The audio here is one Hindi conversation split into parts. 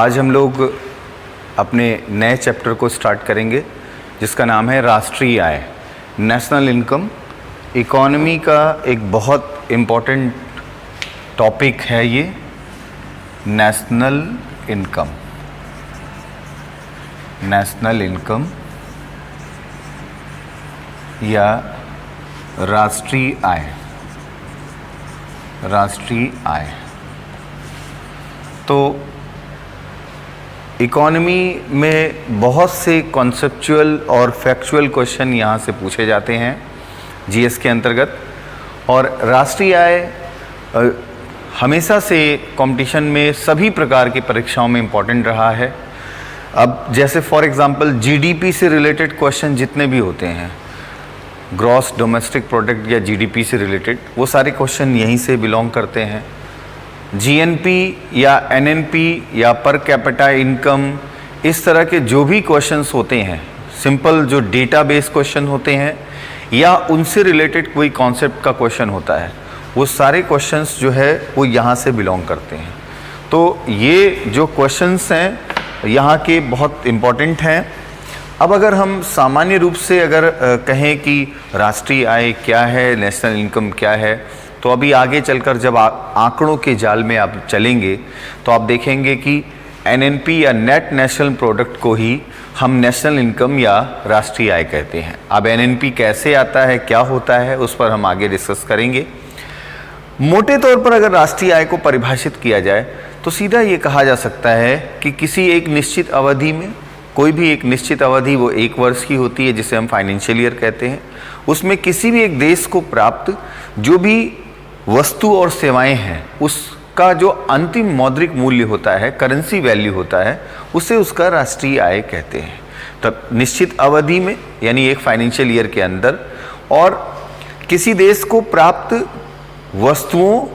आज हम लोग अपने नए चैप्टर को स्टार्ट करेंगे जिसका नाम है राष्ट्रीय आय, नेशनल इनकम। इकॉनमी का एक बहुत इम्पॉर्टेंट टॉपिक है ये नेशनल इनकम। नेशनल इनकम या राष्ट्रीय आय। राष्ट्रीय आय तो इकॉनमी में बहुत से कॉन्सेप्चुअल और फैक्चुअल क्वेश्चन यहाँ से पूछे जाते हैं जीएस के अंतर्गत। और राष्ट्रीय आय हमेशा से कंपटीशन में सभी प्रकार की परीक्षाओं में इम्पॉर्टेंट रहा है। अब जैसे फॉर एग्जांपल जीडीपी से रिलेटेड क्वेश्चन जितने भी होते हैं, ग्रॉस डोमेस्टिक प्रोडक्ट या जीडीपी से रिलेटेड, वो सारे क्वेश्चन यहीं से बिलोंग करते हैं। जीएनपी या एनएनपी या पर कैपिटा इनकम, इस तरह के जो भी क्वेश्चंस होते हैं, सिंपल जो डेटाबेस क्वेश्चन होते हैं या उनसे रिलेटेड कोई कॉन्सेप्ट का क्वेश्चन होता है, वो सारे क्वेश्चंस जो है वो यहाँ से बिलोंग करते हैं। तो ये जो क्वेश्चंस हैं यहाँ के बहुत इम्पॉर्टेंट हैं। अब अगर हम सामान्य रूप से अगर कहें कि राष्ट्रीय आय क्या है, नेशनल इनकम क्या है, तो अभी आगे चलकर जब आंकड़ों के जाल में आप चलेंगे तो आप देखेंगे कि एनएनपी या नेट नेशनल प्रोडक्ट को ही हम नेशनल इनकम या राष्ट्रीय आय कहते हैं। अब एनएनपी कैसे आता है, क्या होता है, उस पर हम आगे डिस्कस करेंगे। मोटे तौर पर अगर राष्ट्रीय आय को परिभाषित किया जाए तो सीधा ये कहा जा सकता है कि किसी एक निश्चित अवधि में, कोई भी एक निश्चित अवधि वो 1 वर्ष की होती है जिसे हम फाइनेंशियल ईयर कहते हैं, उसमें किसी भी एक देश को प्राप्त जो भी वस्तु और सेवाएं हैं उसका जो अंतिम मौद्रिक मूल्य होता है, करेंसी वैल्यू होता है, उसे उसका राष्ट्रीय आय कहते हैं। तब निश्चित अवधि में यानी एक फाइनेंशियल ईयर के अंदर, और किसी देश को प्राप्त वस्तुओं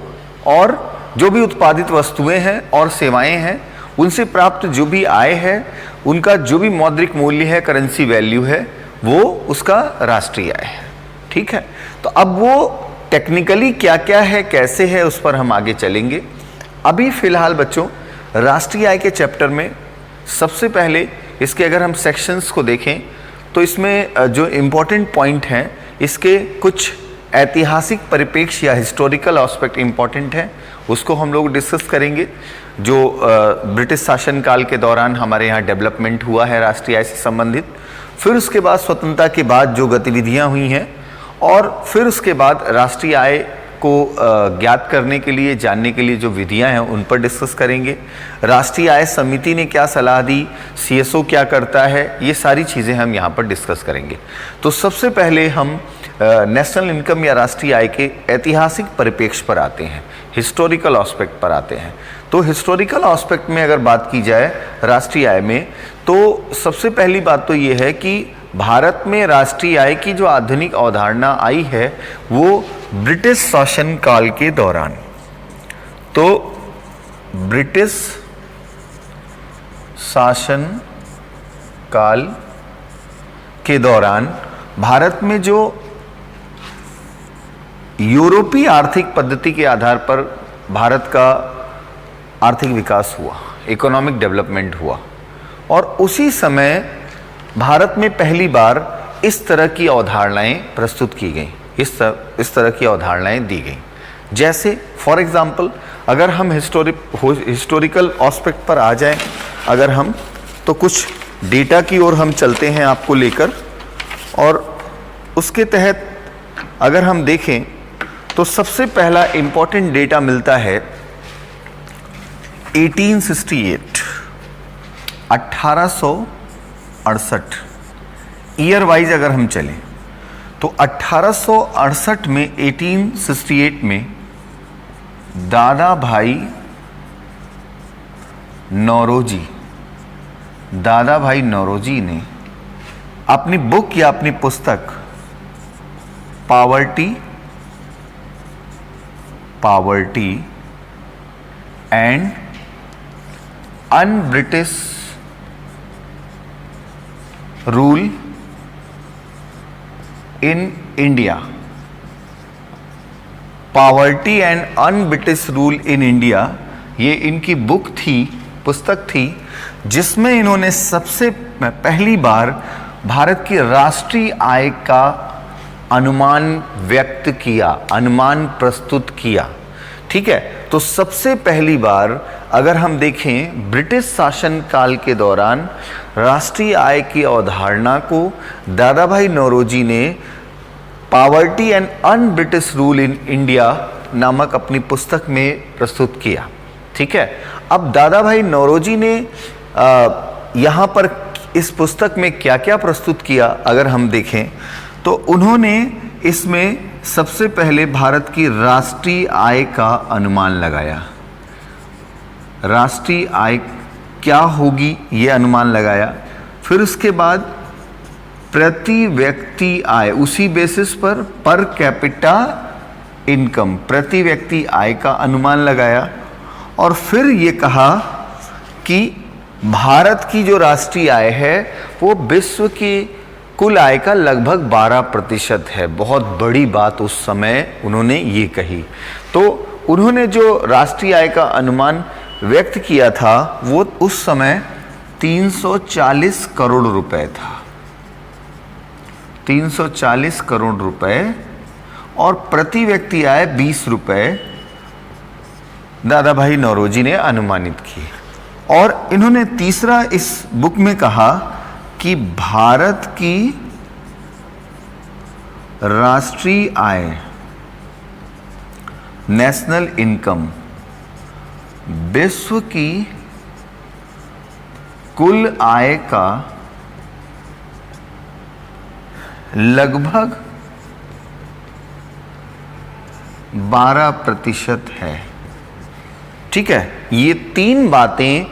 और जो भी उत्पादित वस्तुएं हैं और सेवाएं हैं उनसे प्राप्त जो भी आय है, उनका जो भी मौद्रिक मूल्य है, करेंसी वैल्यू है, वो उसका राष्ट्रीय आय है। ठीक है, तो अब वो टेक्निकली क्या क्या है, कैसे है, उस पर हम आगे चलेंगे। अभी फिलहाल बच्चों राष्ट्रीय आय के चैप्टर में सबसे पहले इसके अगर हम सेक्शंस को देखें तो इसमें जो इम्पोर्टेंट पॉइंट हैं, इसके कुछ ऐतिहासिक परिप्रेक्ष्य या हिस्टोरिकल एस्पेक्ट इम्पॉर्टेंट है, उसको हम लोग डिस्कस करेंगे। जो ब्रिटिश शासनकाल के दौरान हमारे यहाँ डेवलपमेंट हुआ है राष्ट्रीय आय से संबंधित, फिर उसके बाद स्वतंत्रता के बाद जो गतिविधियाँ हुई हैं, और फिर उसके बाद राष्ट्रीय आय को ज्ञात करने के लिए, जानने के लिए जो विधियां हैं उन पर डिस्कस करेंगे। राष्ट्रीय आय समिति ने क्या सलाह दी, सीएसओ क्या करता है, ये सारी चीज़ें हम यहाँ पर डिस्कस करेंगे। तो सबसे पहले हम नेशनल इनकम या राष्ट्रीय आय के ऐतिहासिक परिप्रेक्ष्य पर आते हैं, हिस्टोरिकल एस्पेक्ट पर आते हैं। तो हिस्टोरिकल एस्पेक्ट में अगर बात की जाए राष्ट्रीय आय में, तो सबसे पहली बात तो ये है कि भारत में राष्ट्रीय आय की जो आधुनिक अवधारणा आई है वो ब्रिटिश शासन काल के दौरान। तो ब्रिटिश शासन काल के दौरान भारत में जो यूरोपीय आर्थिक पद्धति के आधार पर भारत का आर्थिक विकास हुआ, इकोनॉमिक डेवलपमेंट हुआ, और उसी समय भारत में पहली बार इस तरह की अवधारणाएं प्रस्तुत की गई, इस तरह की अवधारणाएं दी गई। जैसे फॉर एग्जांपल अगर हम हिस्टोरिकल एस्पेक्ट पर आ जाएं, अगर हम तो कुछ डेटा की ओर हम चलते हैं आपको लेकर, और उसके तहत अगर हम देखें तो सबसे पहला इम्पॉर्टेंट डेटा मिलता है 1868, 1868 ईयर वाइज अगर हम चलें तो 1868 में 1868 में दादा भाई नौरोजी ने अपनी बुक या अपनी पुस्तक poverty and un-British rule in India, poverty and un-British rule in India, ये इनकी बुक थी पुस्तक थी जिसमें इन्होंने सबसे पहली बार भारत की राष्ट्रीय आय का अनुमान व्यक्त किया, अनुमान प्रस्तुत किया। ठीक है, तो सबसे पहली बार अगर हम देखें ब्रिटिश शासन काल के दौरान राष्ट्रीय आय की अवधारणा को दादा भाई नौरोजी ने poverty and un British rule in India नामक अपनी पुस्तक में प्रस्तुत किया। ठीक है, अब दादा भाई नौरोजी ने यहाँ पर इस पुस्तक में क्या क्या प्रस्तुत किया अगर हम देखें तो उन्होंने इसमें सबसे पहले भारत की राष्ट्रीय आय का अनुमान लगाया। राष्ट्रीय आय क्या होगी ये अनुमान लगाया। फिर उसके बाद प्रति व्यक्ति आय, उसी बेसिस पर कैपिटा इनकम, प्रति व्यक्ति आय का अनुमान लगाया। और फिर ये कहा कि भारत की जो राष्ट्रीय आय है वो विश्व की कुल आय का लगभग 12% है। बहुत बड़ी बात उस समय उन्होंने ये कही। तो उन्होंने जो राष्ट्रीय आय का अनुमान व्यक्त किया था वो उस समय 340 करोड़ रुपए था, 340 करोड़ रुपए, और प्रति व्यक्ति आय 20 रुपए दादा भाई नौरोजी ने अनुमानित की। और इन्होंने तीसरा इस बुक में कहा कि भारत की राष्ट्रीय आय, नेशनल इनकम, विश्व की कुल आय का लगभग 12% है। ठीक है, ये तीन बातें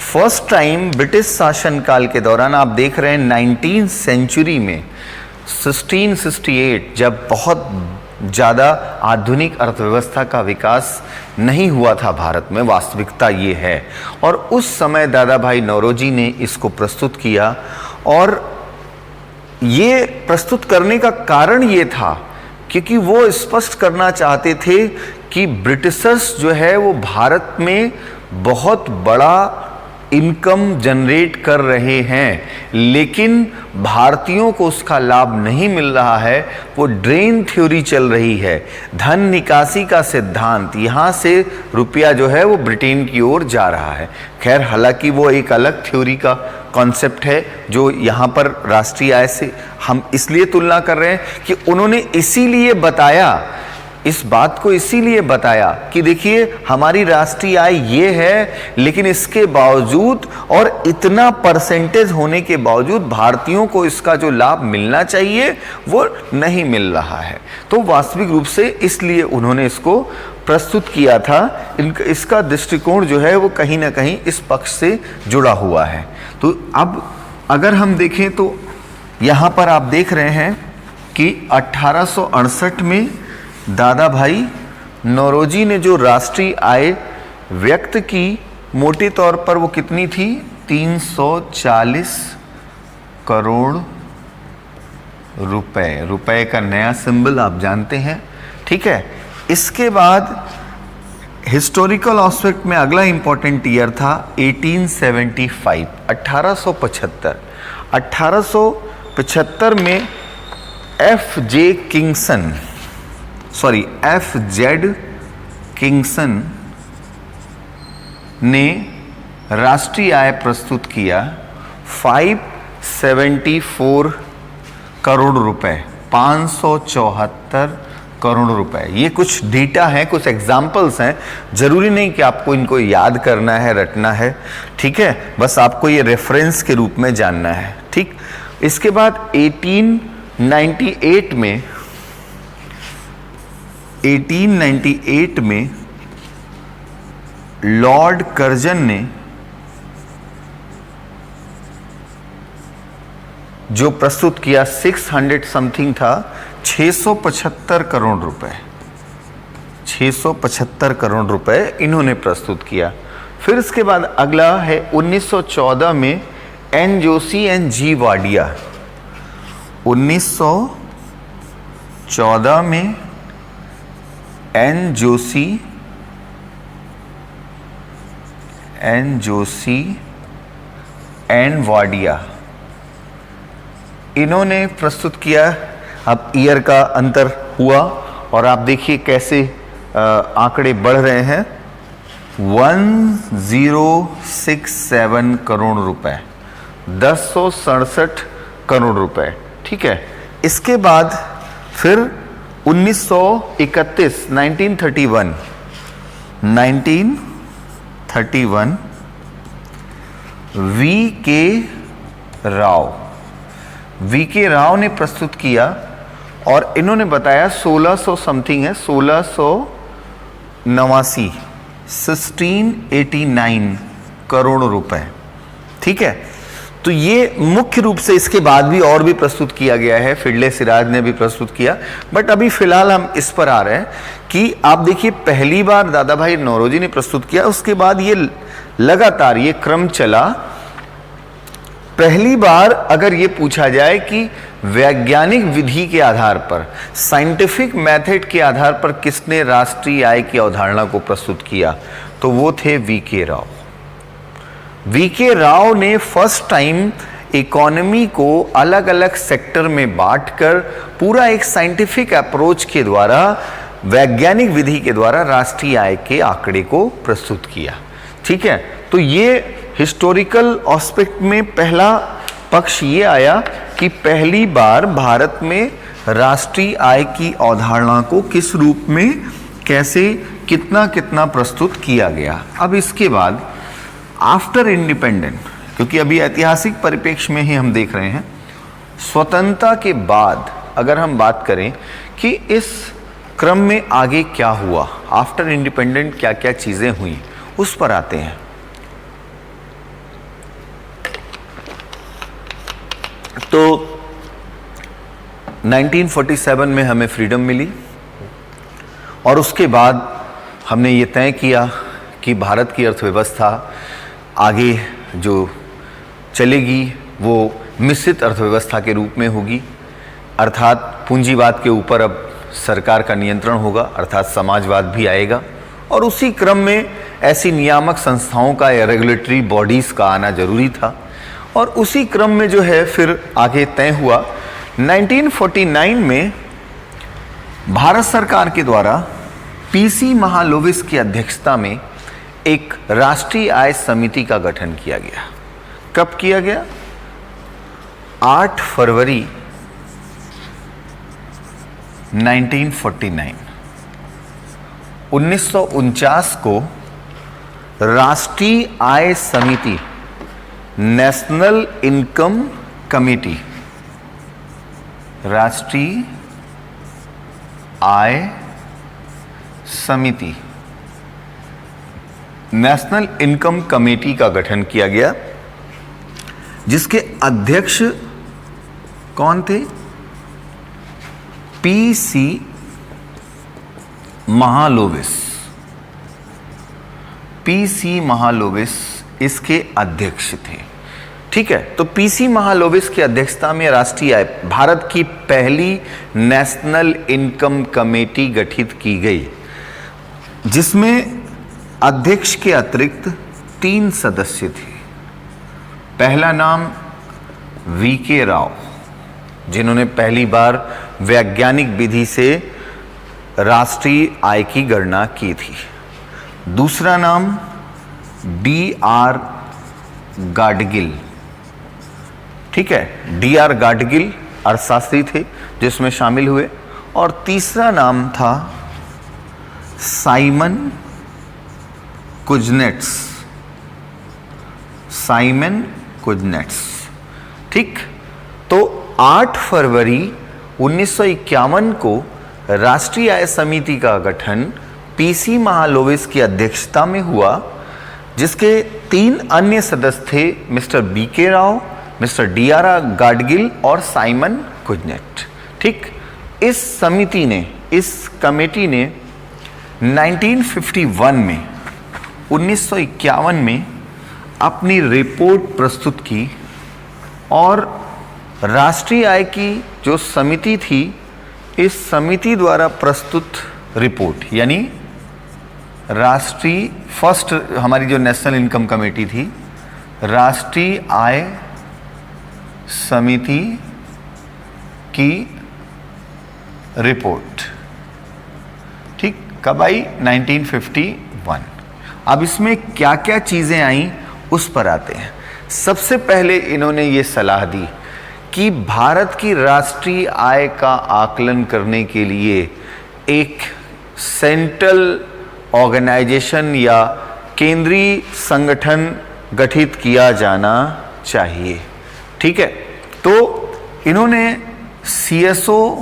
फर्स्ट टाइम ब्रिटिश शासन काल के दौरान आप देख रहे हैं 19th सेंचुरी में 1668 जब बहुत ज़्यादा आधुनिक अर्थव्यवस्था का विकास नहीं हुआ था भारत में, वास्तविकता ये है। और उस समय दादा भाई नौरोजी ने इसको प्रस्तुत किया। और ये प्रस्तुत करने का कारण ये था क्योंकि वो स्पष्ट करना चाहते थे कि ब्रिटिशर्स जो है वो भारत में बहुत बड़ा इनकम जनरेट कर रहे हैं, लेकिन भारतीयों को उसका लाभ नहीं मिल रहा है। वो ड्रेन थ्योरी चल रही है, धन निकासी का सिद्धांत, यहाँ से रुपया जो है वो ब्रिटेन की ओर जा रहा है। खैर, हालांकि वो एक अलग थ्योरी का कॉन्सेप्ट है जो यहाँ पर राष्ट्रीय आय से हम इसलिए तुलना कर रहे हैं कि उन्होंने इसीलिए बताया, इस बात को इसीलिए बताया कि देखिए हमारी राष्ट्रीय आय ये है, लेकिन इसके बावजूद और इतना परसेंटेज होने के बावजूद भारतीयों को इसका जो लाभ मिलना चाहिए वो नहीं मिल रहा है। तो वास्तविक रूप से इसलिए उन्होंने इसको प्रस्तुत किया था। इसका दृष्टिकोण जो है वो कहीं ना कहीं इस पक्ष से जुड़ा हुआ है। तो अब अगर हम देखें तो यहाँ पर आप देख रहे हैं कि 1868 में दादा भाई नौरोजी ने जो राष्ट्रीय आय व्यक्त की, मोटे तौर पर वो कितनी थी? 340 करोड़ रुपए। रुपए का नया सिंबल आप जानते हैं। ठीक है, इसके बाद हिस्टोरिकल एस्पेक्ट में अगला इंपॉर्टेंट ईयर था 1875, 1875। 1875 में F.Z. किंगसन ने राष्ट्रीय आय प्रस्तुत किया 574 करोड़ रुपए, 574 करोड़ रुपए। ये कुछ डेटा है, कुछ एग्जाम्पल्स हैं, जरूरी नहीं कि आपको इनको याद करना है, रटना है। ठीक है, बस आपको ये रेफरेंस के रूप में जानना है। ठीक, इसके बाद 1898 में लॉर्ड कर्जन ने जो प्रस्तुत किया 600 समथिंग था, 675 करोड़ रुपए, 675 करोड़ रुपए इन्होंने प्रस्तुत किया। फिर इसके बाद अगला है 1914 में N Joshi and G Wadia. 1914 में N Joshi N Joshi and Wadia, इन्होंने प्रस्तुत किया। अब ईयर का अंतर हुआ और आप देखिए कैसे आंकड़े बढ़ रहे हैं। 1067 करोड़ रुपए, 1067 करोड़ रुपए, ठीक है। इसके बाद फिर 1931 वी के राव ने प्रस्तुत किया और इन्होंने बताया 1600 समथिंग है, 1689 करोड़ रुपए, ठीक है। तो ये मुख्य रूप से, इसके बाद भी और भी प्रस्तुत किया गया है, फिडले सिराज ने भी प्रस्तुत किया, बट अभी फिलहाल हम इस पर आ रहे हैं कि आप देखिए पहली बार दादा भाई नौरोजी ने प्रस्तुत किया, उसके बाद ये लगातार ये क्रम चला। पहली बार अगर ये पूछा जाए कि वैज्ञानिक विधि के आधार पर, साइंटिफिक मेथड के आधार पर किसने राष्ट्रीय आय की अवधारणा को प्रस्तुत किया, तो वो थे वी के राव। वी के राव ने फर्स्ट टाइम इकोनॉमी को अलग अलग सेक्टर में बांटकर पूरा एक साइंटिफिक अप्रोच के द्वारा, वैज्ञानिक विधि के द्वारा राष्ट्रीय आय के आंकड़े को प्रस्तुत किया, ठीक है। तो ये हिस्टोरिकल एस्पेक्ट में पहला पक्ष ये आया कि पहली बार भारत में राष्ट्रीय आय की अवधारणा को किस रूप में, कैसे, कितना कितना प्रस्तुत किया गया। अब इसके बाद आफ्टर इंडिपेंडेंट, क्योंकि अभी ऐतिहासिक परिप्रेक्ष्य में ही हम देख रहे हैं, स्वतंत्रता के बाद अगर हम बात करें कि इस क्रम में आगे क्या हुआ, आफ्टर इंडिपेंडेंट क्या क्या चीजें हुई, उस पर आते हैं। तो 1947 में हमें फ्रीडम मिली और उसके बाद हमने ये तय किया कि भारत की अर्थव्यवस्था आगे जो चलेगी वो मिश्रित अर्थव्यवस्था के रूप में होगी, अर्थात पूंजीवाद के ऊपर अब सरकार का नियंत्रण होगा, अर्थात समाजवाद भी आएगा। और उसी क्रम में ऐसी नियामक संस्थाओं का या रेगुलेटरी बॉडीज का आना जरूरी था और उसी क्रम में जो है फिर आगे तय हुआ। 1949 में भारत सरकार के द्वारा पीसी महालोविस की अध्यक्षता में एक राष्ट्रीय आय समिति का गठन किया गया। कब किया गया? 8 फरवरी 1949, 1949 को राष्ट्रीय आय समिति, नेशनल इनकम कमेटी, राष्ट्रीय आय समिति, नेशनल इनकम कमेटी का गठन किया गया, जिसके अध्यक्ष कौन थे? पीसी महालोविस। पीसी महालोविस इसके अध्यक्ष थे, ठीक है। तो पीसी महालोविस की अध्यक्षता में राष्ट्रीय आय, भारत की पहली नेशनल इनकम कमेटी गठित की गई, जिसमें अध्यक्ष के अतिरिक्त 3 सदस्य थे। पहला नाम वी के राव, जिन्होंने पहली बार वैज्ञानिक विधि से राष्ट्रीय आय की गणना की थी। दूसरा नाम डी.आर. गाडगिल, ठीक है, डी.आर. गाडगिल अर्थशास्त्री थे जिसमें शामिल हुए। और तीसरा नाम था साइमन कुजनेट्स, साइमन कुजनेट्स, ठीक। तो 8 फरवरी 1951 को राष्ट्रीय आय समिति का गठन पीसी महालोविस की अध्यक्षता में हुआ, जिसके 3 अन्य सदस्य थे, मिस्टर बी के राव, मिस्टर डी.आर. गाडगिल और साइमन कुजनेट, ठीक। इस समिति ने, इस कमेटी ने 1951 में, 1951 में अपनी रिपोर्ट प्रस्तुत की और राष्ट्रीय आय की जो समिति थी, इस समिति द्वारा प्रस्तुत रिपोर्ट, यानी राष्ट्रीय फर्स्ट हमारी जो नेशनल इनकम कमेटी थी, राष्ट्रीय आय समिति की रिपोर्ट, ठीक, कब आई? 1951। अब इसमें क्या क्या चीज़ें आई उस पर आते हैं। सबसे पहले इन्होंने ये सलाह दी कि भारत की राष्ट्रीय आय का आकलन करने के लिए एक सेंट्रल ऑर्गेनाइजेशन या केंद्रीय संगठन गठित किया जाना चाहिए। ठीक है, तो इन्होंने सीएसओ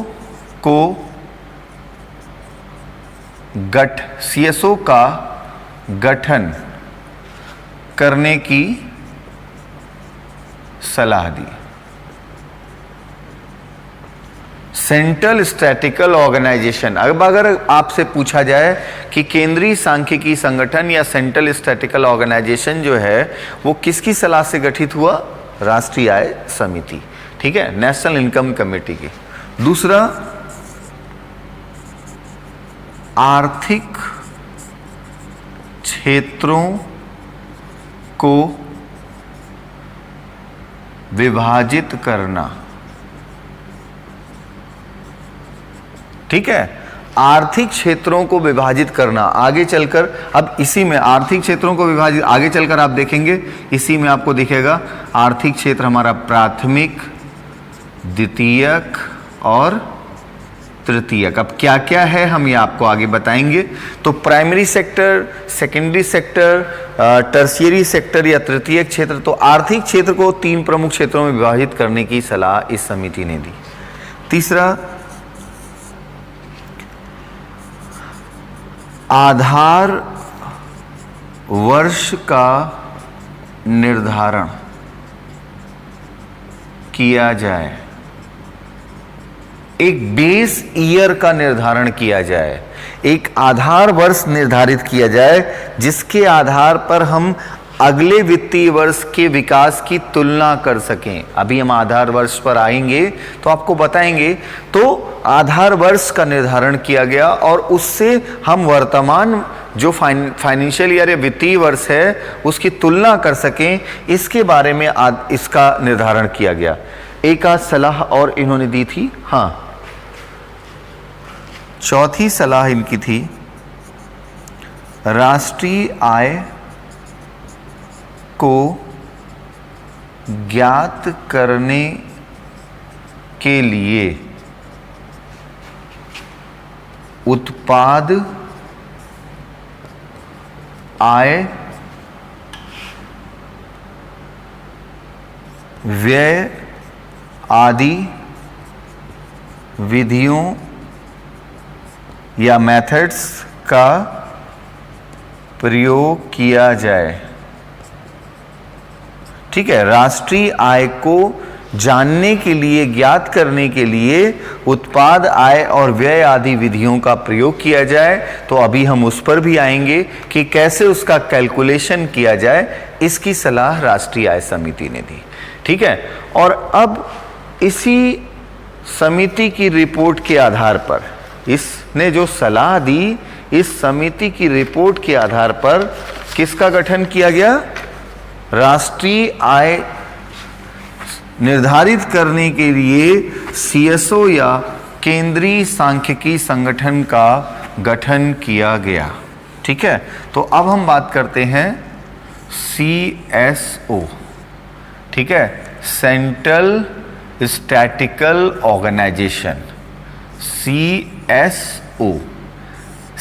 का गठन करने की सलाह दी। सेंट्रल स्टैटिकल ऑर्गेनाइजेशन, अब अगर आपसे पूछा जाए कि केंद्रीय सांख्यिकी संगठन या सेंट्रल स्टैटिकल ऑर्गेनाइजेशन जो है वो किसकी सलाह से गठित हुआ? राष्ट्रीय आय समिति, ठीक है, नेशनल इनकम कमेटी की। दूसरा, आर्थिक क्षेत्रों को विभाजित करना, ठीक है, आर्थिक क्षेत्रों को विभाजित करना। आगे चलकर अब इसी में आर्थिक क्षेत्रों को विभाजित, आगे चलकर आप देखेंगे इसी में आपको दिखेगा आर्थिक क्षेत्र हमारा प्राथमिक, द्वितीयक और तृतीयक। अब क्या क्या है हम ये आपको आगे बताएंगे। तो primary sector, secondary sector, tertiary sector या तृतीयक क्षेत्र, तो आर्थिक क्षेत्र को 3 प्रमुख क्षेत्रों में विभाजित करने की सलाह इस समिति ने दी। तीसरा, आधार वर्ष का निर्धारण किया जाए, एक बेस ईयर का निर्धारण किया जाए, एक आधार वर्ष निर्धारित किया जाए जिसके आधार पर हम अगले वित्तीय वर्ष के विकास की तुलना कर सकें। अभी हम आधार वर्ष पर आएंगे तो आपको बताएंगे। तो आधार वर्ष का निर्धारण किया गया और उससे हम वर्तमान जो फाइनेंशियल ईयर या वित्तीय वर्ष है उसकी तुलना कर सकें, इसके बारे में इसका निर्धारण किया गया। एक आध सलाह और इन्होंने दी थी। हाँ, चौथी सलाह इनकी थी, राष्ट्रीय आय को ज्ञात करने के लिए उत्पाद, आय, व्यय आदि विधियों या मेथड्स का प्रयोग किया जाए। ठीक है, राष्ट्रीय आय को जानने के लिए, ज्ञात करने के लिए उत्पाद, आय और व्यय आदि विधियों का प्रयोग किया जाए। तो अभी हम उस पर भी आएंगे कि कैसे उसका कैलकुलेशन किया जाए, इसकी सलाह राष्ट्रीय आय समिति ने दी। ठीक है, और अब इसी समिति की रिपोर्ट के आधार पर, इसने जो सलाह दी, इस समिति की रिपोर्ट के आधार पर किसका गठन किया गया? राष्ट्रीय आय निर्धारित करने के लिए सीएसओ या केंद्रीय सांख्यिकी संगठन का गठन किया गया। ठीक है, तो अब हम बात करते हैं सीएसओ। ठीक है, central statistical organisation, CSO,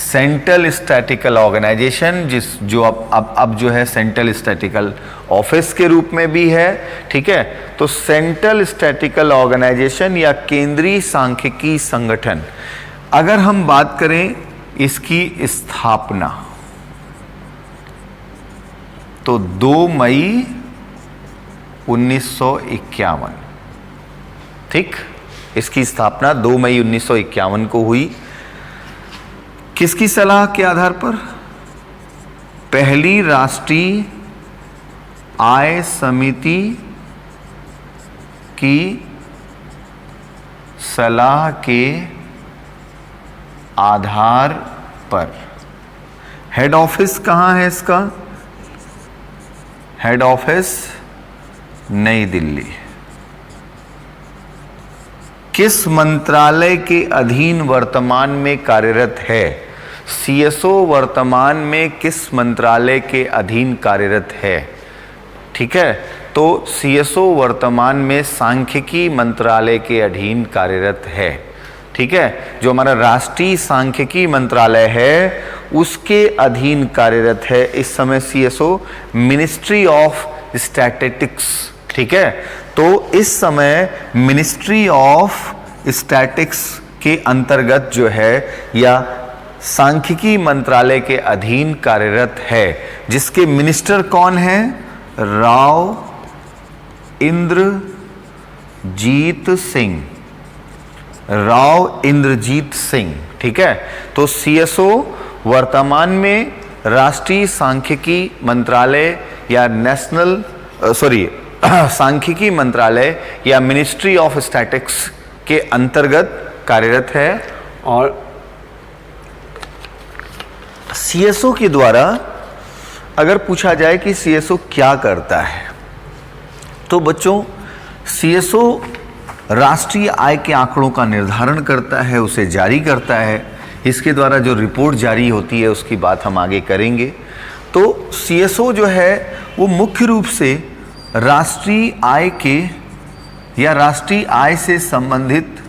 central statistical organisation, जो अब जो है सेंट्रल स्टैटिकल ऑफिस के रूप में भी है। ठीक है, तो सेंट्रल स्टैटिकल ऑर्गेनाइजेशन या केंद्रीय सांख्यिकी संगठन, अगर हम बात करें इसकी स्थापना, तो 2 मई 1951, ठीक, इसकी स्थापना 2 मई 1951 को हुई। किसकी सलाह के आधार पर? पहली राष्ट्रीय आय समिति की सलाह के आधार पर। हेड ऑफिस कहाँ है इसका? हेड ऑफिस नई दिल्ली। किस मंत्रालय के अधीन वर्तमान में कार्यरत है? सीएसओ वर्तमान में किस मंत्रालय के अधीन कार्यरत है? ठीक है, तो सीएसओ वर्तमान में सांख्यिकी मंत्रालय के अधीन कार्यरत है। ठीक है, जो हमारा राष्ट्रीय सांख्यिकी मंत्रालय है उसके अधीन कार्यरत है इस समय सीएसओ, मिनिस्ट्री ऑफ स्टैटिस्टिक्स। ठीक है, तो इस समय मिनिस्ट्री ऑफ स्टैटिस्टिक्स के अंतर्गत जो है या सांख्यिकी मंत्रालय के अधीन कार्यरत है, जिसके मिनिस्टर कौन है? राव इंद्रजीत सिंह, राव इंद्रजीत सिंह। ठीक है, तो सीएसओ वर्तमान में राष्ट्रीय सांख्यिकी मंत्रालय या सांख्यिकी मंत्रालय या मिनिस्ट्री ऑफ स्टैटिस्टिक्स के अंतर्गत कार्यरत है। और सीएसओ के द्वारा अगर पूछा जाए कि सीएसओ क्या करता है, तो बच्चों सीएसओ राष्ट्रीय आय के आंकड़ों का निर्धारण करता है, उसे जारी करता है। इसके द्वारा जो रिपोर्ट जारी होती है उसकी बात हम आगे करेंगे। तो सीएसओ जो है वो मुख्य रूप से राष्ट्रीय आय के या राष्ट्रीय आय से संबंधित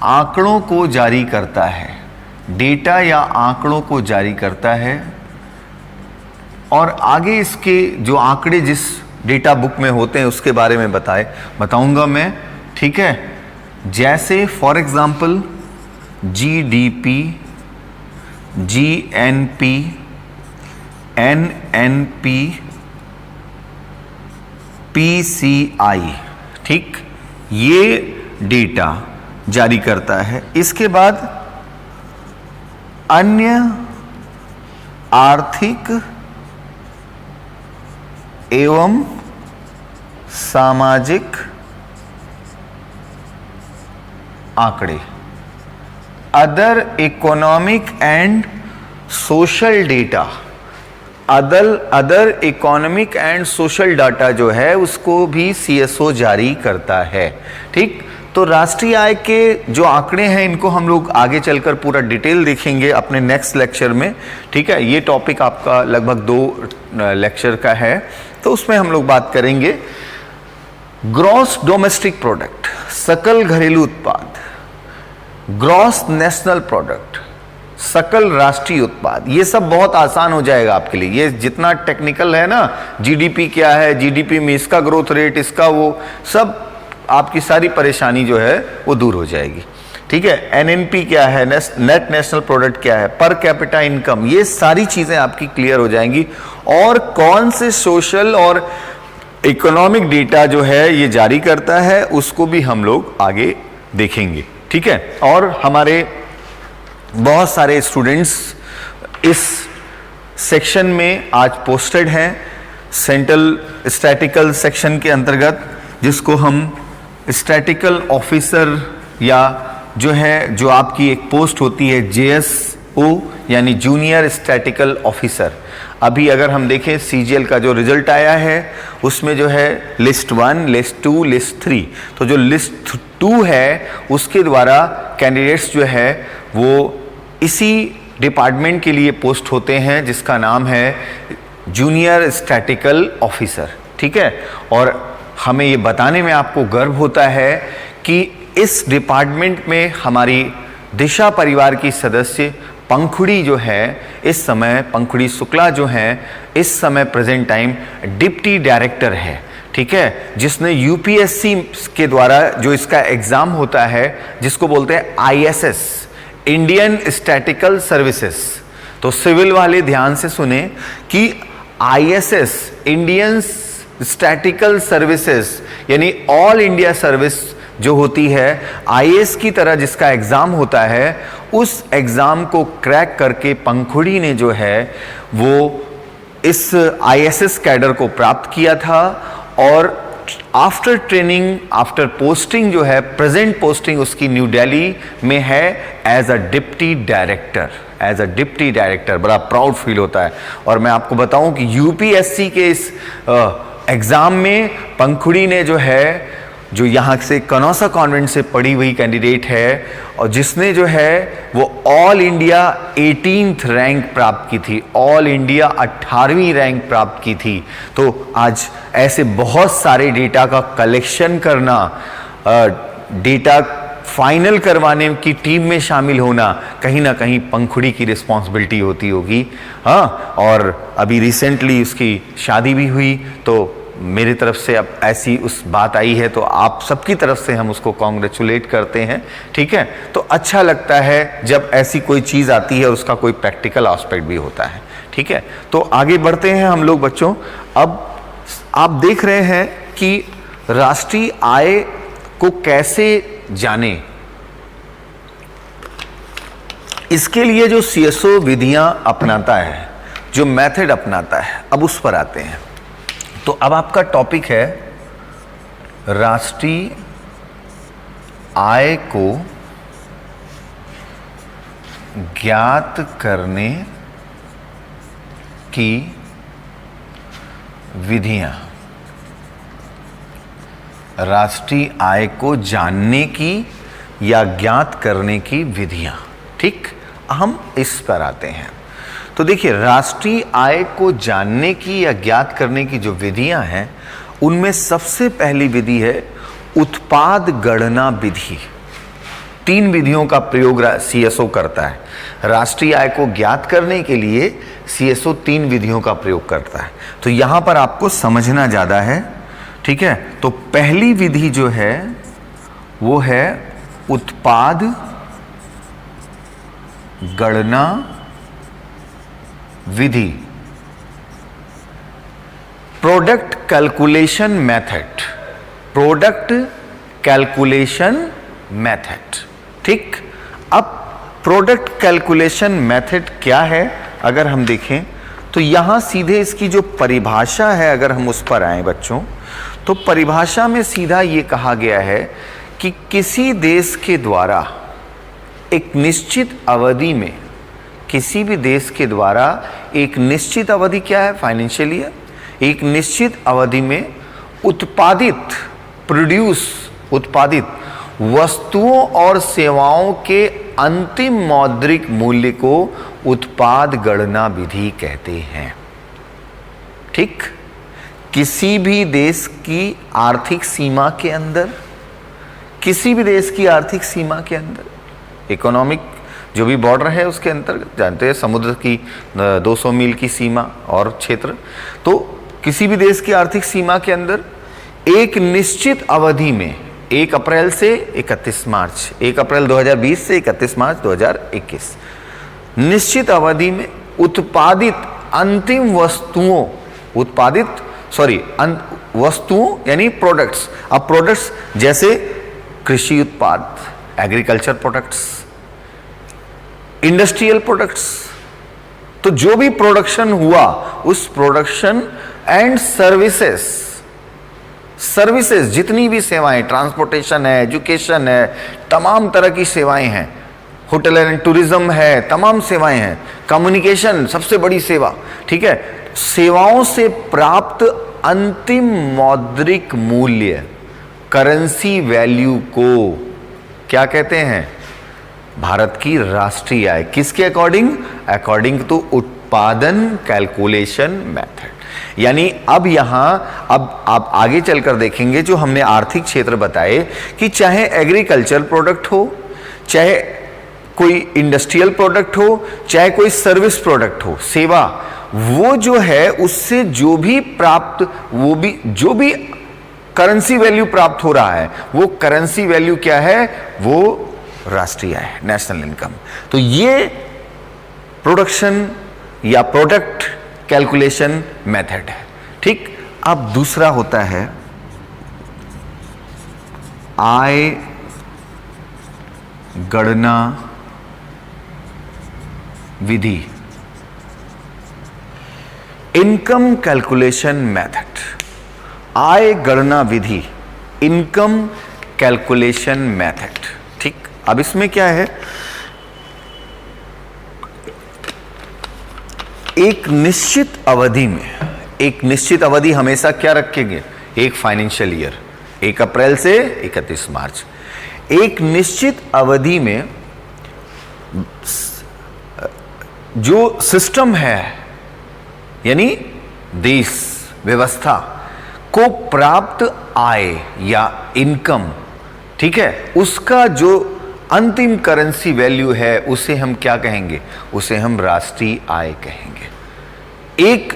आंकड़ों को जारी करता है, डेटा या आंकड़ों को जारी करता है। और आगे इसके जो आंकड़े जिस डेटा बुक में होते हैं उसके बारे में बताऊंगा मैं। ठीक है, जैसे for example GDP, GNP, NNP, PCI. ठीक, ये डेटा जारी करता है। इसके बाद अन्य आर्थिक एवं सामाजिक आंकड़े, other economic and social data, other economic and social data जो है उसको भी सीएसओ जारी करता है। ठीक, तो राष्ट्रीय आय के जो आंकड़े हैं इनको हम लोग आगे चलकर पूरा डिटेल देखेंगे अपने नेक्स्ट लेक्चर में। ठीक है, ये टॉपिक आपका लगभग 2 लेक्चर का है, तो उसमें हम लोग बात करेंगे ग्रॉस डोमेस्टिक प्रोडक्ट, सकल घरेलू उत्पाद, ग्रॉस नेशनल प्रोडक्ट, सकल राष्ट्रीय उत्पाद। ये सब बहुत आसान हो जाएगा आपके लिए। ये जितना टेक्निकल है ना, जीडीपी क्या है, जीडीपी में इसका ग्रोथ रेट, इसका वो सब, आपकी सारी परेशानी जो है वो दूर हो जाएगी। ठीक है, एनएनपी क्या है, नेट नेशनल प्रोडक्ट क्या है, पर कैपिटा इनकम, ये सारी चीजें आपकी क्लियर हो जाएंगी। और कौन से सोशल और इकोनॉमिक डेटा जो है ये जारी करता है उसको भी हम लोग आगे देखेंगे। ठीक है, और हमारे बहुत सारे स्टूडेंट्स इस सेक्शन में आज पोस्टेड हैं, सेंट्रल स्टैटिकल सेक्शन के अंतर्गत, जिसको हम स्टैटिकल ऑफिसर या जो आपकी एक पोस्ट होती है जेएसओ यानी जूनियर स्टैटिकल ऑफिसर। अभी अगर हम देखें सीजीएल का जो रिजल्ट आया है उसमें जो है लिस्ट 1, लिस्ट 2, लिस्ट 3, तो जो लिस्ट 2 है उसके द्वारा कैंडिडेट्स जो है वो इसी डिपार्टमेंट के लिए पोस्ट होते हैं जिसका नाम है जूनियर स्टैटिकल ऑफिसर। ठीक है, और हमें ये बताने में आपको गर्व होता है कि इस डिपार्टमेंट में हमारी दिशा परिवार की सदस्य पंखुड़ी जो है इस समय, पंखुड़ी शुक्ला जो हैं इस समय प्रेजेंट टाइम डिप्टी डायरेक्टर है। ठीक है, जिसने यूपीएससी के द्वारा जो इसका एग्जाम होता है जिसको बोलते हैं आईएसएस, इंडियन स्टैटिकल सर्विसेज। तो सिविल वाले ध्यान से सुने कि आईएसएस, इंडियन स्टैटिकल सर्विसेज, यानी ऑल इंडिया सर्विस जो होती है, आईएएस की तरह जिसका एग्जाम होता है, उस एग्जाम को क्रैक करके पंखुड़ी ने जो है वो इस आईएसएस कैडर को प्राप्त किया था और आफ्टर ट्रेनिंग, आफ्टर पोस्टिंग जो है, प्रेजेंट पोस्टिंग उसकी न्यू दिल्ली में है as a deputy director. As a deputy director बड़ा प्राउड फील होता है। और मैं आपको बताऊं कि यूपीएससी के इस एग्जाम में पंखुड़ी ने जो है, जो यहाँ से कनौसा कॉन्वेंट से पढ़ी हुई कैंडिडेट है और जिसने जो है वो ऑल इंडिया 18th रैंक प्राप्त की थी, ऑल इंडिया 18वीं रैंक प्राप्त की थी। तो आज ऐसे बहुत सारे डेटा का कलेक्शन करना, डेटा फाइनल करवाने की टीम में शामिल होना कहीं ना कहीं पंखुड़ी की रिस्पॉन्सिबिलिटी होती होगी। हाँ, और अभी रिसेंटली उसकी शादी भी हुई, तो मेरी तरफ से अब ऐसी उस बात आई है तो आप सबकी तरफ से हम उसको कॉन्ग्रेचुलेट करते हैं। ठीक है, तो अच्छा लगता है जब ऐसी कोई चीज़ आती है और उसका कोई प्रैक्टिकल एस्पेक्ट भी होता है। ठीक है, तो आगे बढ़ते हैं हम लोग बच्चों। अब आप देख रहे हैं कि राष्ट्रीय आय को कैसे जाने, इसके लिए जो सीएसओ विधियां अपनाता है, जो मेथड अपनाता है, अब उस पर आते हैं। तो अब आपका टॉपिक है राष्ट्रीय आय को ज्ञात करने की विधियां, राष्ट्रीय आय को जानने की या ज्ञात करने की विधियां। ठीक, हम इस पर आते हैं। तो देखिए, राष्ट्रीय आय को जानने की या ज्ञात करने की जो विधियां हैं, उनमें सबसे पहली विधि है उत्पाद गणना विधि। 3 विधियों का प्रयोग सीएसओ करता है। राष्ट्रीय आय को ज्ञात करने के लिए सीएसओ 3 विधियों का प्रयोग करता है। तो यहां पर आपको समझना ज्यादा है। ठीक है, तो पहली विधि जो है वो है उत्पाद गणना विधि, product calculation method, product calculation method. ठीक, अब प्रोडक्ट कैलकुलेशन मेथड क्या है अगर हम देखें तो यहां सीधे इसकी जो परिभाषा है, अगर हम उस पर आए बच्चों, तो परिभाषा में सीधा ये कहा गया है कि किसी देश के द्वारा एक निश्चित अवधि में, किसी भी देश के द्वारा एक निश्चित अवधि, क्या है, फाइनेंशियल ईयर, एक निश्चित अवधि में उत्पादित, उत्पादित वस्तुओं और सेवाओं के अंतिम मौद्रिक मूल्य को उत्पाद गणना विधि कहते हैं। ठीक, किसी भी देश की आर्थिक सीमा के अंदर, किसी भी देश की आर्थिक सीमा के अंदर, इकोनॉमिक जो भी बॉर्डर है उसके अंतर्गत, जानते हैं समुद्र की 200 मील की सीमा और क्षेत्र, तो किसी भी देश की आर्थिक सीमा के अंदर एक निश्चित अवधि में 1 अप्रैल से 31 मार्च, 1 अप्रैल 2020 से 31 मार्च 2021, निश्चित अवधि में उत्पादित अंतिम वस्तुओं, वस्तुओं यानी प्रोडक्ट्स। अब प्रोडक्ट्स जैसे कृषि उत्पाद, एग्रीकल्चर प्रोडक्ट्स, इंडस्ट्रियल प्रोडक्ट्स, तो जो भी प्रोडक्शन हुआ उस प्रोडक्शन एंड सर्विसेज जितनी भी सेवाएं, ट्रांसपोर्टेशन है, एजुकेशन है, तमाम तरह की सेवाएं हैं, होटल एंड टूरिज्म है, तमाम सेवाएं हैं, कम्युनिकेशन सबसे बड़ी सेवा। ठीक है, सेवाओं से प्राप्त अंतिम मौद्रिक मूल्य, करेंसी वैल्यू को क्या कहते हैं, भारत की राष्ट्रीय आय। किसके अकॉर्डिंग टू उत्पादन कैलकुलेशन मेथड। यानी अब आप आगे चलकर देखेंगे जो हमने आर्थिक क्षेत्र बताए कि चाहे एग्रीकल्चर प्रोडक्ट हो, चाहे कोई इंडस्ट्रियल प्रोडक्ट हो, चाहे कोई सर्विस प्रोडक्ट हो, सेवा, वो जो है उससे जो भी करेंसी वैल्यू प्राप्त हो रहा है, वो करेंसी वैल्यू क्या है, वो राष्ट्रीय आय, नेशनल इनकम। तो ये प्रोडक्शन या प्रोडक्ट कैलकुलेशन मेथड है। ठीक, अब दूसरा होता है आय गणना विधि, इनकम कैलकुलेशन मेथड। आय गणना विधि, इनकम कैलकुलेशन मेथड। ठीक, अब इसमें क्या है, एक निश्चित अवधि में, एक निश्चित अवधि हमेशा क्या रखेंगे, एक फाइनेंशियल ईयर 1 अप्रैल से 31 मार्च, एक निश्चित अवधि में जो सिस्टम है यानी देश व्यवस्था को प्राप्त आय या इनकम, ठीक है, उसका जो अंतिम करेंसी वैल्यू है उसे हम क्या कहेंगे, उसे हम राष्ट्रीय आय कहेंगे। एक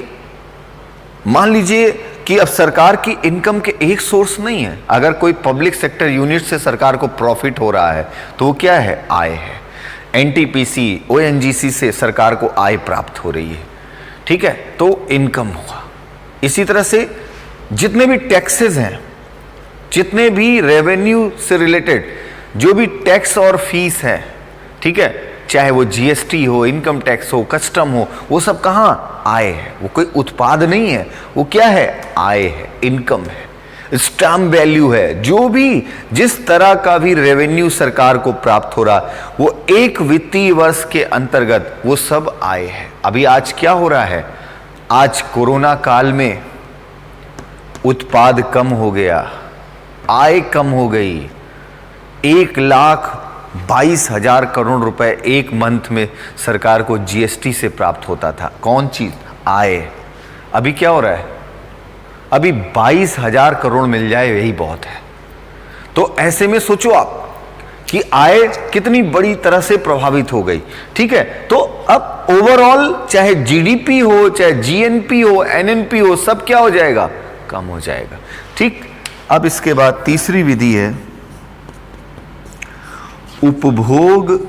मान लीजिए कि अब सरकार की इनकम के एक सोर्स नहीं है, अगर कोई पब्लिक सेक्टर यूनिट से सरकार को प्रॉफिट हो रहा है तो वो क्या है, आय है। एनटीपीसी, ओएनजीसी से सरकार को आय प्राप्त हो रही है, ठीक है, तो इनकम होगा। इसी तरह से जितने भी टैक्सेस हैं, जितने भी रेवेन्यू से रिलेटेड जो भी टैक्स और फीस है, ठीक है, चाहे वो जीएसटी हो, इनकम टैक्स हो, कस्टम हो, वो सब कहाँ, आय है। वो कोई उत्पाद नहीं है, वो क्या है, आय है, इनकम है, स्टैम्प वैल्यू है। जो भी जिस तरह का भी रेवेन्यू सरकार को प्राप्त हो रहा, वो एक वित्तीय वर्ष के अंतर्गत वो सब आय है। अभी आज क्या हो रहा है, आज कोरोना काल में उत्पाद कम हो गया, आय कम हो गई। 1,22,000 करोड़ रुपए एक मंथ में सरकार को जीएसटी से प्राप्त होता था। कौन चीज, आय। अभी क्या हो रहा है, अभी 22,000 करोड़ मिल जाए यही बहुत है। तो ऐसे में सोचो आप कि आय कितनी बड़ी तरह से प्रभावित हो गई, ठीक है। तो अब ओवरऑल चाहे जीडीपी हो, चाहे जीएनपी हो, एनएनपी हो, सब क्या हो जाएगा, कम हो जाएगा। ठीक, अब इसके बाद तीसरी विधि है उपभोग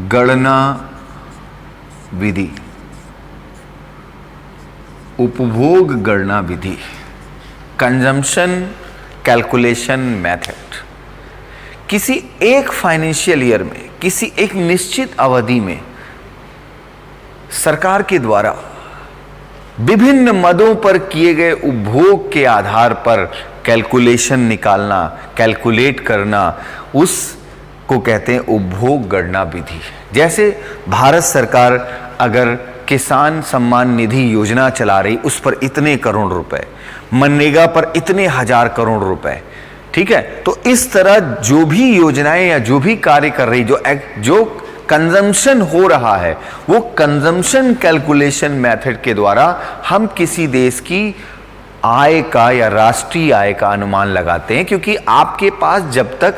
गणना विधि। उपभोग गणना विधि, कंजम्पशन कैलकुलेशन मेथड। किसी एक फाइनेंशियल ईयर में, किसी एक निश्चित अवधि में सरकार के द्वारा विभिन्न मदों पर किए गए उपभोग के आधार पर कैलकुलेशन निकालना, कैलकुलेट करना, उसको कहते हैं उपभोग गणना विधि। जैसे भारत सरकार अगर किसान सम्मान निधि योजना चला रही, उस पर इतने करोड़ रुपए, मनरेगा पर इतने हजार करोड़ रुपए, ठीक है। तो इस तरह जो भी योजनाएं या जो भी कार्य कर रही, जो कंजम्पशन हो रहा है, वो कंजम्पशन कैलकुलेशन मेथड के द्वारा हम किसी देश की आय का या राष्ट्रीय आय का अनुमान लगाते हैं। क्योंकि आपके पास जब तक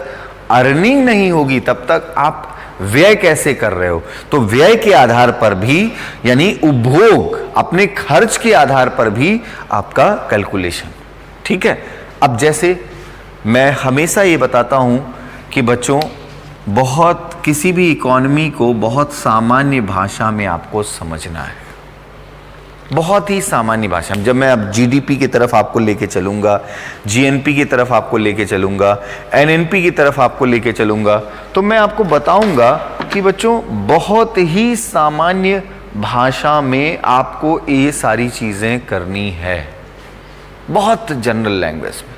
अर्निंग नहीं होगी तब तक आप व्यय कैसे कर रहे हो, तो व्यय के आधार पर भी, यानी उपभोग, अपने खर्च के आधार पर भी आपका कैलकुलेशन, ठीक है। अब जैसे मैं हमेशा ये बताता हूं कि बच्चों, बहुत किसी भी इकोनॉमी को बहुत सामान्य भाषा में आपको समझना है, बहुत ही सामान्य भाषा में। जब मैं अब जीडीपी की तरफ आपको लेके चलूंगा, जीएनपी की तरफ आपको लेके चलूंगा, एनएनपी की तरफ आपको लेके चलूंगा, तो मैं आपको बताऊंगा कि बच्चों बहुत ही सामान्य भाषा में आपको ये सारी चीजें करनी है, बहुत जनरल लैंग्वेज में।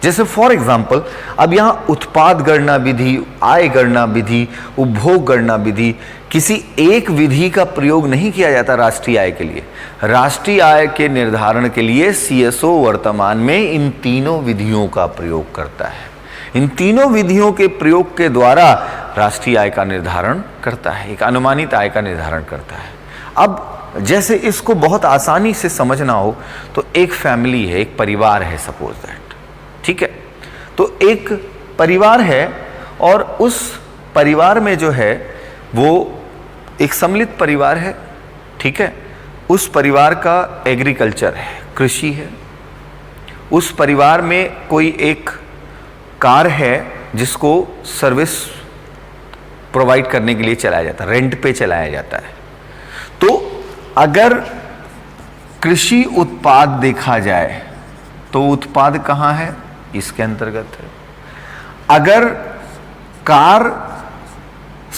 जैसे फॉर एग्जाम्पल, अब यहां उत्पाद गणना विधि, आय गणना विधि, उपभोग गणना विधि, किसी एक विधि का प्रयोग नहीं किया जाता राष्ट्रीय आय के लिए। राष्ट्रीय आय के निर्धारण के लिए सीएसओ वर्तमान में इन तीनों विधियों का प्रयोग करता है। इन तीनों विधियों के प्रयोग के द्वारा राष्ट्रीय आय का निर्धारण करता है, एक अनुमानित आय का निर्धारण करता है। अब जैसे इसको बहुत आसानी से समझना हो तो एक फैमिली है, एक परिवार है, सपोज दैट, ठीक है। तो एक परिवार है और उस परिवार में जो है वो एक सम्मिलित परिवार है, ठीक है। उस परिवार का एग्रीकल्चर है, कृषि है। उस परिवार में कोई एक कार है जिसको सर्विस प्रोवाइड करने के लिए चलाया जाता है, रेंट पे चलाया जाता है। तो अगर कृषि उत्पाद देखा जाए तो उत्पाद कहाँ है, इसके अंतर्गत है। अगर कार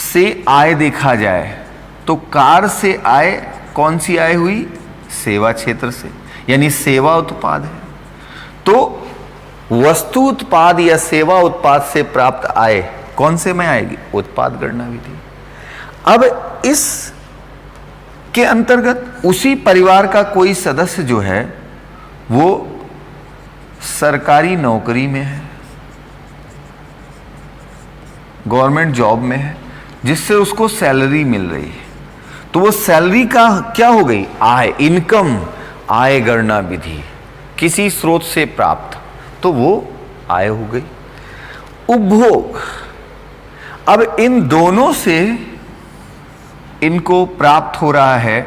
से आय देखा जाए तो कार से आय कौन सी आय हुई, सेवा क्षेत्र से। यानी सेवा उत्पाद है। तो वस्तु उत्पाद या सेवा उत्पाद से प्राप्त आय कौन से में आएगी? उत्पाद गणना विधि। अब इस के अंतर्गत उसी परिवार का कोई सदस्य जो है वो सरकारी नौकरी में है, गवर्नमेंट जॉब में है, जिससे उसको सैलरी मिल रही है, तो वो सैलरी का क्या हो गई? आय, इनकम, आय गणना विधि, किसी स्रोत से प्राप्त, तो वो आय हो गई। उपभोग, अब इन दोनों से इनको प्राप्त हो रहा है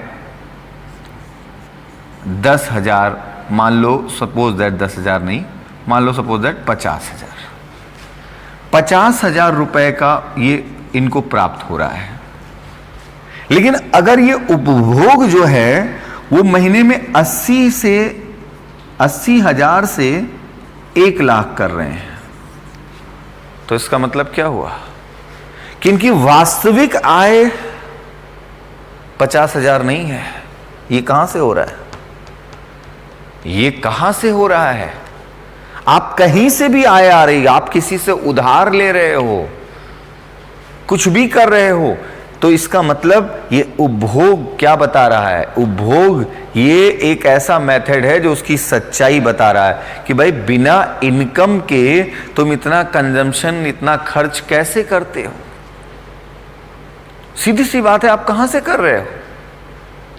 10,000, मान लो सपोज दैट 10,000 नहीं, मान लो सपोज दैट 50,000, 50,000 रुपए का ये इनको प्राप्त हो रहा है। लेकिन अगर ये उपभोग जो है वो महीने में 80,000 से 1 लाख कर रहे हैं, तो इसका मतलब क्या हुआ कि इनकी वास्तविक आय 50,000 नहीं है। ये कहां से हो रहा है? ये कहां से हो रहा है? आप कहीं से भी आय आ रही है, आप किसी से उधार ले रहे हो, कुछ भी कर रहे हो, तो इसका मतलब ये उपभोग क्या बता रहा है? उपभोग ये एक ऐसा मेथड है जो उसकी सच्चाई बता रहा है कि भाई बिना इनकम के तुम इतना कंजम्पशन, इतना खर्च कैसे करते हो? सीधी सी बात है, आप कहां से कर रहे हो?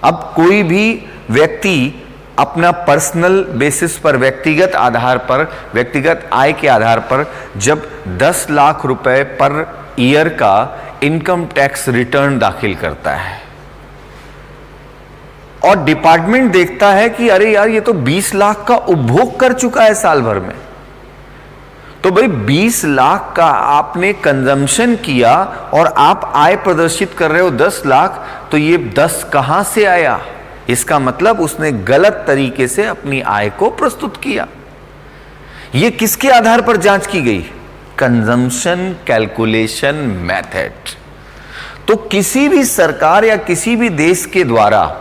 अब कोई भी व्यक्ति अपना पर्सनल बेसिस पर, व्यक्तिगत आधार पर, व्यक्तिगत आय के आधार पर जब 10 लाख रुपए पर ईयर का इनकम टैक्स रिटर्न दाखिल करता है और डिपार्टमेंट देखता है कि अरे यार ये तो 20 लाख का उपभोग कर चुका है साल भर में, तो भाई 20 लाख का आपने कंजम्पशन किया और आप आय प्रदर्शित कर रहे हो 10 लाख, तो ये 10 कहां से आया? इसका मतलब उसने गलत तरीके से अपनी आय को प्रस्तुत किया। ये किसके आधार पर जांच की गई? Consumption calculation method. तो किसी भी सरकार या किसी भी देश के द्वारा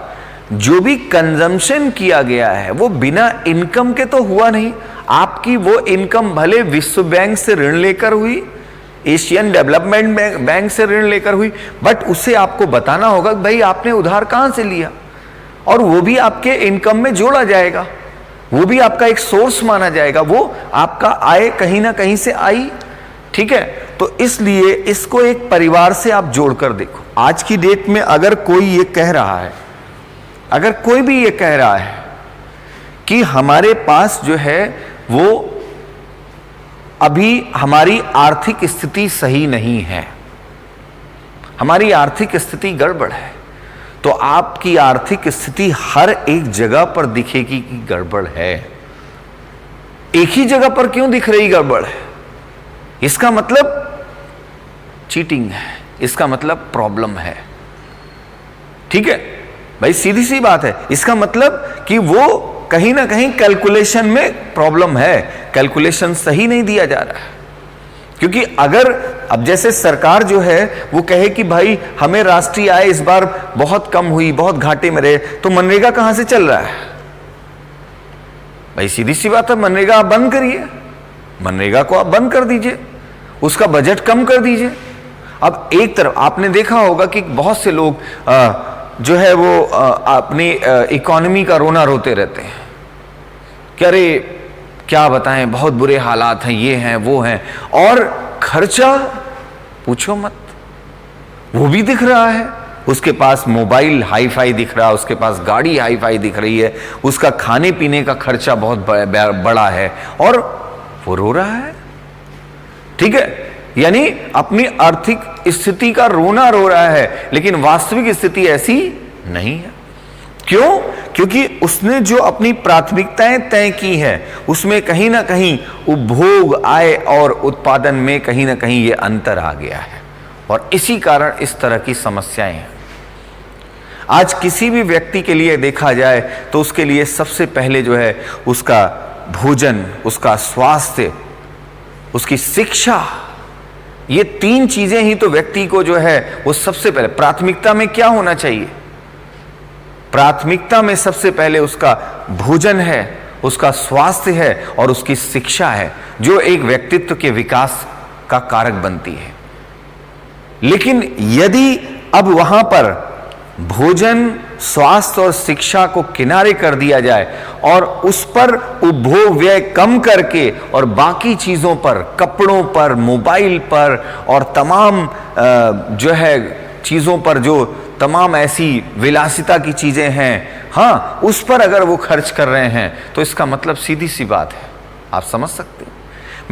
जो भी कंजम्पशन किया गया है वो बिना इनकम के तो हुआ नहीं। आपकी वो इनकम भले विश्व बैंक से ऋण लेकर हुई, एशियन डेवलपमेंट बैंक से ऋण लेकर हुई, बट उसे आपको बताना होगा कि भाई आपने उधार कहां से लिया, और वो भी आपके इनकम में जोड़ा जाएगा, वो भी आपका एक सोर्स माना जाएगा, वो आपका आय कहीं ना कहीं से आई। ठीक है, तो इसलिए इसको एक परिवार से आप जोड़कर देखो। आज की डेट में अगर कोई ये कह रहा है, अगर कोई भी ये कह रहा है कि हमारे पास जो है वो अभी हमारी आर्थिक स्थिति सही नहीं है, हमारी आर्थिक स्थिति गड़बड़ है, तो आपकी आर्थिक स्थिति हर एक जगह पर दिखेगी कि गड़बड़ है। एक ही जगह पर क्यों दिख रही गड़बड़ है? इसका मतलब चीटिंग है, इसका मतलब प्रॉब्लम है। ठीक है भाई, सीधी सी बात है। इसका मतलब कि वो कहीं ना कहीं कैलकुलेशन में प्रॉब्लम है, कैलकुलेशन सही नहीं दिया जा रहा है। क्योंकि अगर अब जैसे सरकार जो है वो कहे कि भाई हमें राष्ट्रीय आय इस बार बहुत कम हुई, बहुत घाटे में रहे, तो मनरेगा कहां से चल रहा है? भाई सीधी सी बात है, मनरेगा आप बंद करिए, मनरेगा को आप बंद कर दीजिए, उसका बजट कम कर दीजिए। अब एक तरफ आपने देखा होगा कि बहुत से लोग जो है वो अपनी इकोनॉमी का रोना रोते रहते हैं कि अरे क्या बताएं, बहुत बुरे हालात हैं, ये हैं वो हैं, और खर्चा पूछो मत, वो भी दिख रहा है। उसके पास मोबाइल हाई फाई दिख रहा है, उसके पास गाड़ी हाई फाई दिख रही है, उसका खाने पीने का खर्चा बहुत बड़ा है, और वो रो रहा है। ठीक है, यानी अपनी आर्थिक स्थिति का रोना रो रहा है, लेकिन वास्तविक स्थिति ऐसी नहीं है। क्यों? क्योंकि उसने जो अपनी प्राथमिकताएं तय की हैं उसमें कहीं ना कहीं उपभोग, आय और उत्पादन में कहीं ना कहीं ये अंतर आ गया है, और इसी कारण इस तरह की समस्याएं हैं। आज किसी भी व्यक्ति के लिए देखा जाए तो उसके लिए सबसे पहले जो है उसका भोजन, उसका स्वास्थ्य, उसकी शिक्षा, ये 3 चीजें ही तो व्यक्ति को जो है वो सबसे पहले प्राथमिकता में क्या होना चाहिए? प्राथमिकता में सबसे पहले उसका भोजन है, उसका स्वास्थ्य है और उसकी शिक्षा है, जो एक व्यक्तित्व के विकास का कारक बनती है। लेकिन यदि अब वहां पर भोजन, स्वास्थ्य और शिक्षा को किनारे कर दिया जाए और उस पर उपभोग व्यय कम करके और बाकी चीजों पर, कपड़ों पर, मोबाइल पर और तमाम जो है चीजों पर, जो तमाम ऐसी विलासिता की चीजें हैं, हाँ, उस पर अगर वो खर्च कर रहे हैं तो इसका मतलब सीधी सी बात है, आप समझ सकते हैं।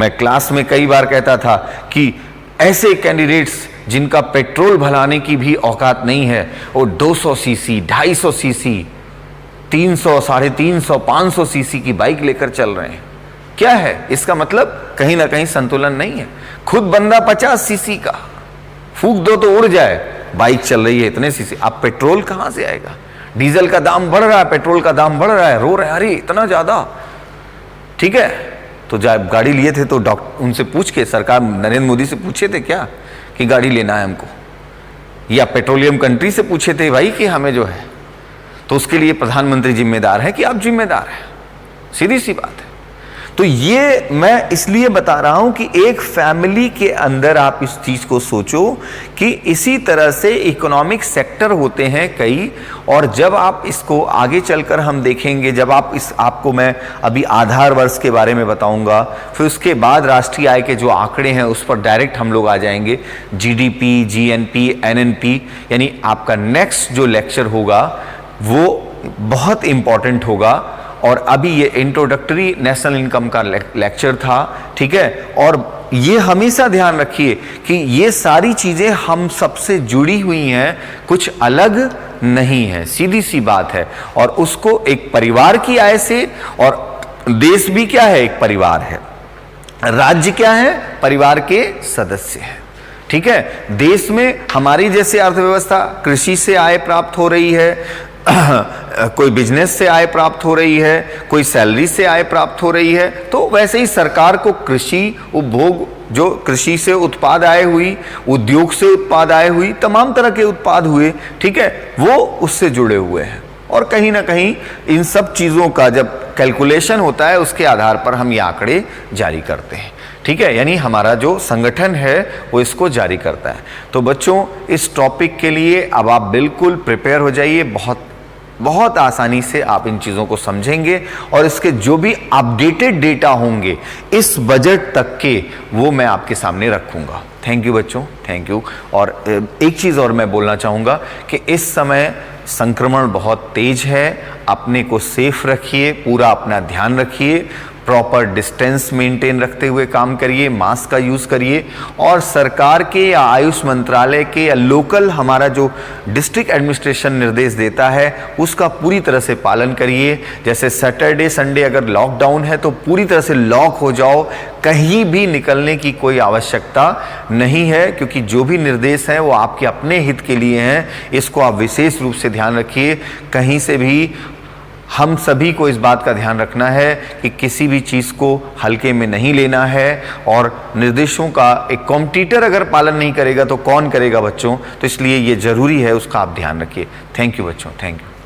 मैं क्लास में कई बार कहता था कि ऐसे कैंडिडेट्स जिनका पेट्रोल भराने की भी औकात नहीं है, वो 200 सीसी, 250 सीसी, 300, 350, 500 सीसी की बाइक लेकर चल रहे हैं। क्या है इसका मतलब? कहीं ना कहीं संतुलन नहीं है। खुद बंदा 50 सीसी का फूंक दो तो उड़ जाए, बाइक चल रही है इतने सीसी। अब पेट्रोल कहां से आएगा? डीजल का दाम बढ़ रहा है, पेट्रोल का दाम बढ़ रहा है, रो रहे हैं अरे इतना ज्यादा। ठीक है, तो जब गाड़ी लिए थे तो डॉक्टर उनसे पूछ के, सरकार नरेंद्र मोदी से पूछे थे क्या कि गाड़ी लेना है हमको, या पेट्रोलियम कंट्री से पूछे थे भाई कि हमें जो है? तो उसके लिए प्रधानमंत्री जिम्मेदार है कि आप जिम्मेदार हैं? सीधी सी बात है। तो ये मैं इसलिए बता रहा हूं कि एक फैमिली के अंदर आप इस चीज को सोचो कि इसी तरह से इकोनॉमिक सेक्टर होते हैं कई, और जब आप इसको आगे चलकर हम देखेंगे, जब आप आपको मैं अभी आधार वर्ष के बारे में बताऊंगा, फिर उसके बाद राष्ट्रीय आय के जो आंकड़े हैं उस पर डायरेक्ट हम लोग आ जाएंगे, जीडीपी, जीएनपी, एनएनपी, यानी आपका नेक्स्ट जो लेक्चर होगा वो बहुत इंपॉर्टेंट होगा। और अभी ये इंट्रोडक्टरी नेशनल इनकम का लेक्चर था, ठीक है। और ये हमेशा ध्यान रखिए कि ये सारी चीजें हम सबसे जुड़ी हुई हैं, कुछ अलग नहीं है, सीधी सी बात है। और उसको एक परिवार की आय से, और देश भी क्या है? एक परिवार है। राज्य क्या है? परिवार के सदस्य है, ठीक है। देश में हमारी जैसे अर्थव्यवस्था, कृषि से आय प्राप्त हो रही है, कोई बिजनेस से आय प्राप्त हो रही है, कोई सैलरी से आय प्राप्त हो रही है, तो वैसे ही सरकार को कृषि उपभोग, जो कृषि से उत्पाद आय हुई, उद्योग से उत्पाद आय हुई, तमाम तरह के उत्पाद हुए, ठीक है, वो उससे जुड़े हुए हैं। और कहीं ना कहीं इन सब चीजों का जब कैलकुलेशन होता है उसके आधार पर हम ये आंकड़े जारी करते हैं, ठीक है। यानी हमारा जो संगठन है वो इसको जारी करता है। तो बच्चों, इस टॉपिक के लिए अब आप बिल्कुल प्रिपेयर हो जाइए। बहुत आसानी से आप इन चीज़ों को समझेंगे और इसके जो भी अपडेटेड डेटा होंगे इस बजट तक के, वो मैं आपके सामने रखूंगा। थैंक यू बच्चों, थैंक यू। और एक चीज़ और मैं बोलना चाहूँगा कि इस समय संक्रमण बहुत तेज है, अपने को सेफ रखिए, पूरा अपना ध्यान रखिए, प्रॉपर डिस्टेंस मेंटेन रखते हुए काम करिए, मास्क का यूज़ करिए, और सरकार के या आयुष मंत्रालय के या लोकल हमारा जो डिस्ट्रिक्ट एडमिनिस्ट्रेशन निर्देश देता है उसका पूरी तरह से पालन करिए। जैसे सैटरडे संडे अगर लॉकडाउन है तो पूरी तरह से लॉक हो जाओ, कहीं भी निकलने की कोई आवश्यकता नहीं है, क्योंकि जो भी निर्देश हैं वो आपके अपने हित के लिए हैं। इसको आप विशेष रूप से ध्यान रखिए। कहीं से भी हम सभी को इस बात का ध्यान रखना है कि किसी भी चीज़ को हल्के में नहीं लेना है, और निर्देशों का एक कॉम्पिटिटर अगर पालन नहीं करेगा तो कौन करेगा बच्चों? तो इसलिए ये ज़रूरी है, उसका आप ध्यान रखिए। थैंक यू बच्चों, थैंक यू।